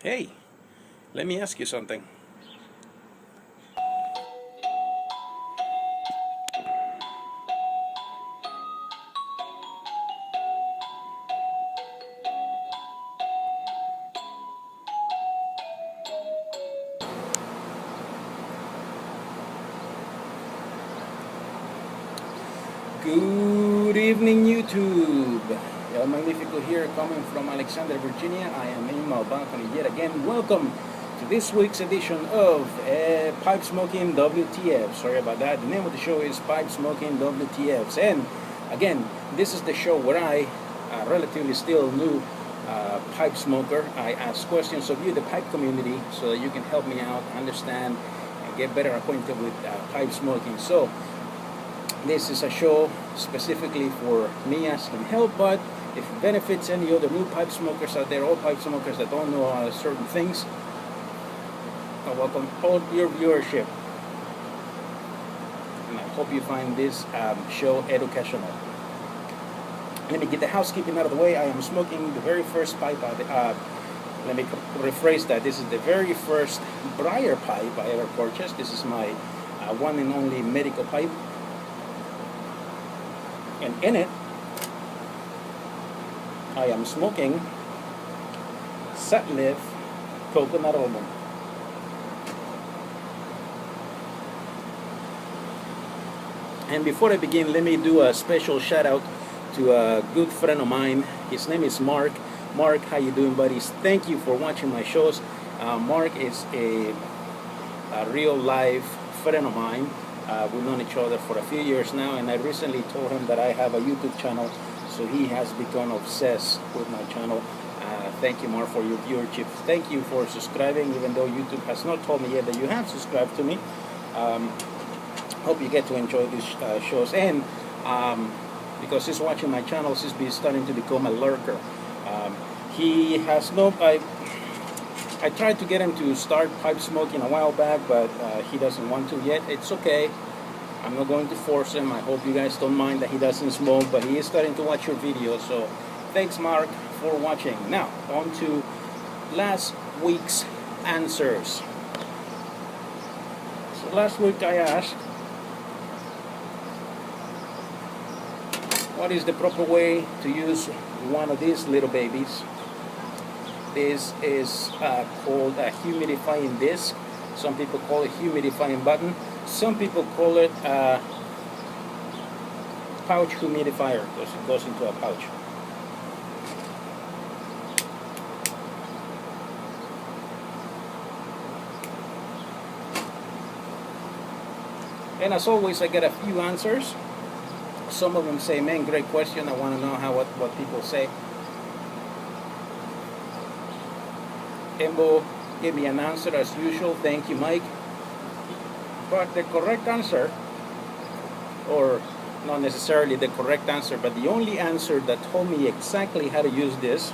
Hey, let me ask you something. Good evening, YouTube. El Magnifico here, coming from Alexandria, Virginia. I am in my balcony yet again. Welcome to this week's edition of Pipe Smoking WTFs. Sorry about that. The name of the show is Pipe Smoking WTFs. And again, this is the show where I, relatively still new pipe smoker, I ask questions of you, the pipe community, so that you can help me out, understand, and get better acquainted with pipe smoking. So, this is a show specifically for me asking help, but if it benefits any other new pipe smokers out there, old pipe smokers that don't know certain things, I welcome all your viewership. And I hope you find this show educational. Let me get the housekeeping out of the way. I am smoking the very first pipe. Let me rephrase that. This is the very first briar pipe I ever purchased. This is my one and only medical pipe. And in it, I am smoking Satliv coconut almond. And before I begin, let me do a special shout out to a good friend of mine. His name is Mark. Mark, how you doing, buddies? Thank you for watching my shows. Mark is a real life friend of mine. We've known each other for a few years now, and I recently told him that I have a YouTube channel, so he has become obsessed with my channel. Thank you, Mark, for your viewership. Thank you for subscribing, even though YouTube has not told me yet that you have subscribed to me. Hope you get to enjoy these shows, and because he's watching my channel, he's starting to become a lurker. He has no... I tried to get him to start pipe smoking a while back, but he doesn't want to yet. It's okay. I'm not going to force him. I hope you guys don't mind that he doesn't smoke, but he is starting to watch your videos. So thanks, Mark, for watching. Now, on to last week's answers. So last week I asked, what is the proper way to use one of these little babies? This is called a humidifying disc. Some people call it humidifying button. Some people call it a pouch humidifier because it goes into a pouch. And as always, I get a few answers. Some of them say, man, great question. I want to know what people say. Embo gave me an answer as usual. Thank you, Mike. But the correct answer, or not necessarily the correct answer, but the only answer that told me exactly how to use this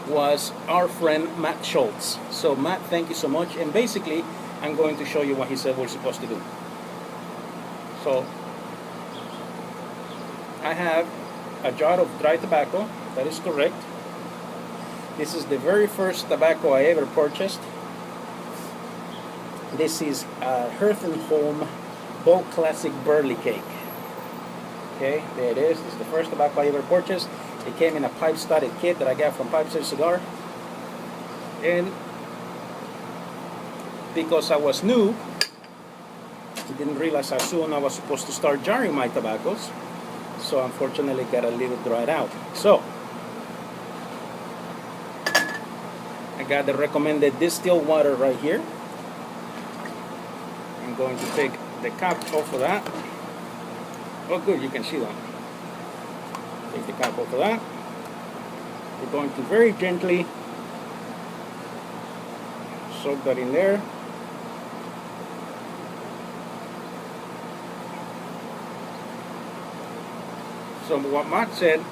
was our friend Matt Schultz. So Matt, thank you so much. And basically, I'm going to show you what he said we're supposed to do. So I have a jar of dry tobacco. That is correct. This is the very first tobacco I ever purchased. This is Hearth & Home Bulk Classic Burley Cake. Okay, there it is. This is the first tobacco I ever purchased. It came in a pipe-studded kit that I got from Pipe Cigar. And because I was new, I didn't realize how soon I was supposed to start jarring my tobaccos. So unfortunately, it got a little dried out. So I got the recommended distilled water right here. I'm going to take the cap off of that. Oh good, you can see that. Take the cap off of that. We're going to very gently soak that in there. So what Matt said,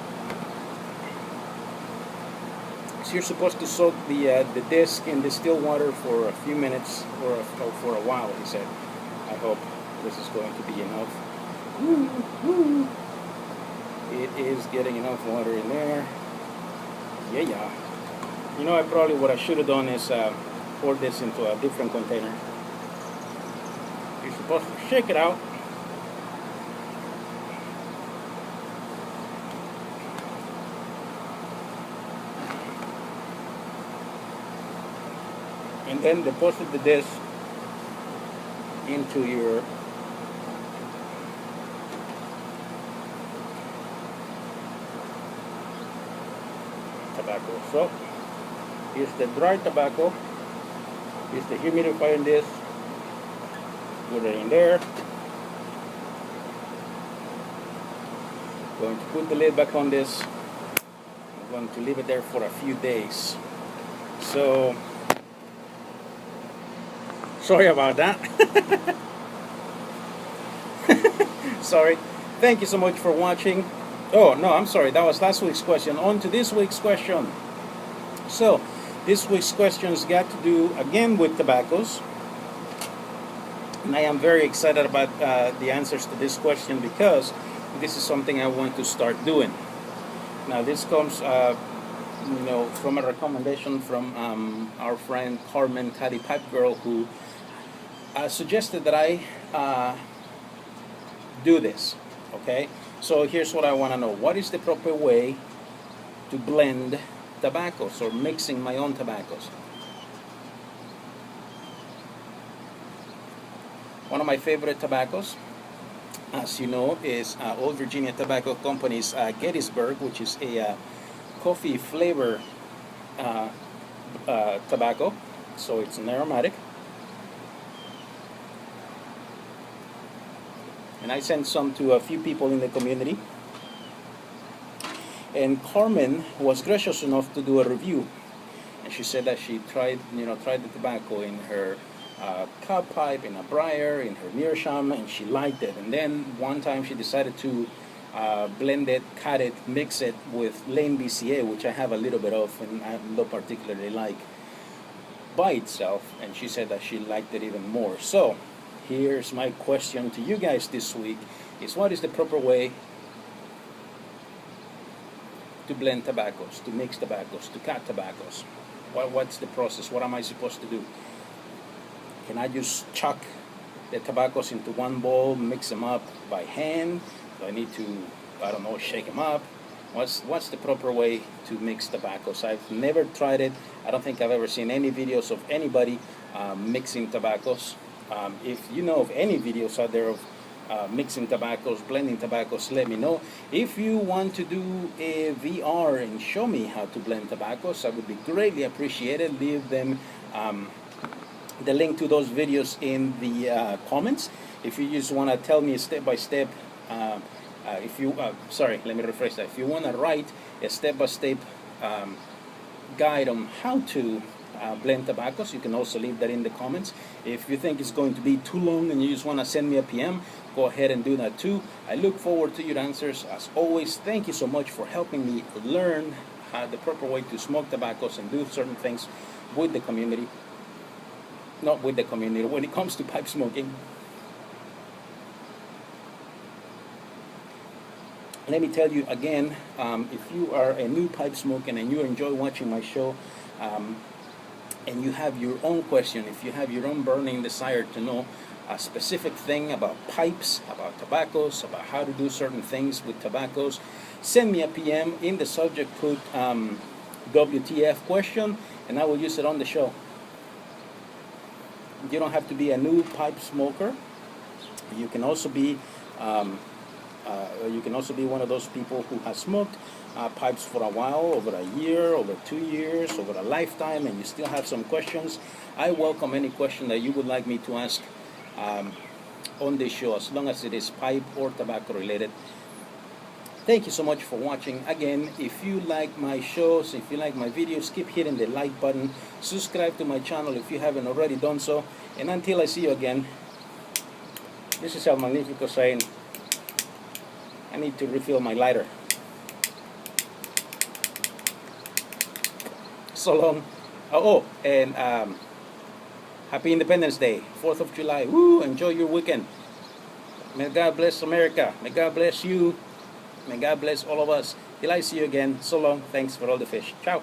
you're supposed to soak the disc in distilled water for a few minutes or for a while, he said. I hope this is going to be enough. It is getting enough water in there. Yeah. You know, I probably what I should have done is pour this into a different container. You're supposed to shake it out. And then deposit the disc into your tobacco. So here's the dry tobacco. Here's the humidifier in this. Put it in there. Going to put the lid back on this. I'm going to leave it there for a few days. So sorry about that. Sorry. Thank you so much for watching. Oh, no, I'm sorry. That was last week's question. On to this week's question. So, this week's questions got to do again with tobaccos. And I am very excited about the answers to this question because this is something I want to start doing. Now, this comes from a recommendation from our friend Carmen Caddy Pipe Girl, who suggested that I do this. Okay, so here's what I want to know. What is the proper way to blend tobaccos or mixing my own tobaccos? One of my favorite tobaccos, as you know, is Old Virginia Tobacco Company's Gettysburg, which is a coffee flavor tobacco. So it's an aromatic. And I sent some to a few people in the community. And Carmen was gracious enough to do a review. And she said that she tried the tobacco in her cob pipe, in a briar, in her meerschaum, and she liked it. And then one time she decided to blend it, cut it, mix it with Lane BCA, which I have a little bit of and I don't particularly like by itself. And she said that she liked it even more. So here's my question to you guys this week is what is the proper way to blend tobaccos, to mix tobaccos, to cut tobaccos? What's the process? What am I supposed to do? Can I just chuck the tobaccos into one bowl, mix them up by hand? Do I need to, I don't know, shake them up? What's the proper way to mix tobaccos? I've never tried it. I don't think I've ever seen any videos of anybody mixing tobaccos. If you know of any videos out there of mixing tobaccos, blending tobaccos, let me know. If you want to do a VR and show me how to blend tobaccos, I would be greatly appreciated. Leave them the link to those videos in the comments. If you just want to tell me step by step, sorry, let me rephrase that. If you want to write a step-by-step guide on how to blend tobaccos, you can also leave that in the comments. If you think it's going to be too long and you just want to send me a PM, go ahead and do that too. I look forward to your answers. As always, thank you so much for helping me learn the proper way to smoke tobaccos and do certain things with the community. Not with the community, when it comes to pipe smoking. Let me tell you again, if you are a new pipe smoking and you enjoy watching my show, and you have your own question, if you have your own burning desire to know a specific thing about pipes, about tobaccos, about how to do certain things with tobaccos, send me a PM. In the subject put WTF question, and I will use it on the show. You don't have to be a new pipe smoker. You can also be one of those people who has smoked pipes for a while, over a year, over 2 years, over a lifetime, and you still have some questions. I welcome any question that you would like me to ask on this show, as long as it is pipe or tobacco related. Thank you so much for watching. Again, if you like my shows, if you like my videos, keep hitting the like button. Subscribe to my channel if you haven't already done so. And until I see you again, this is El Magnifico saying, I need to refill my lighter. So long. And Happy Independence Day, 4th of July. Woo! Enjoy your weekend. May God bless America. May God bless you. May God bless all of us. Till I see you again. So long. Thanks for all the fish. Ciao.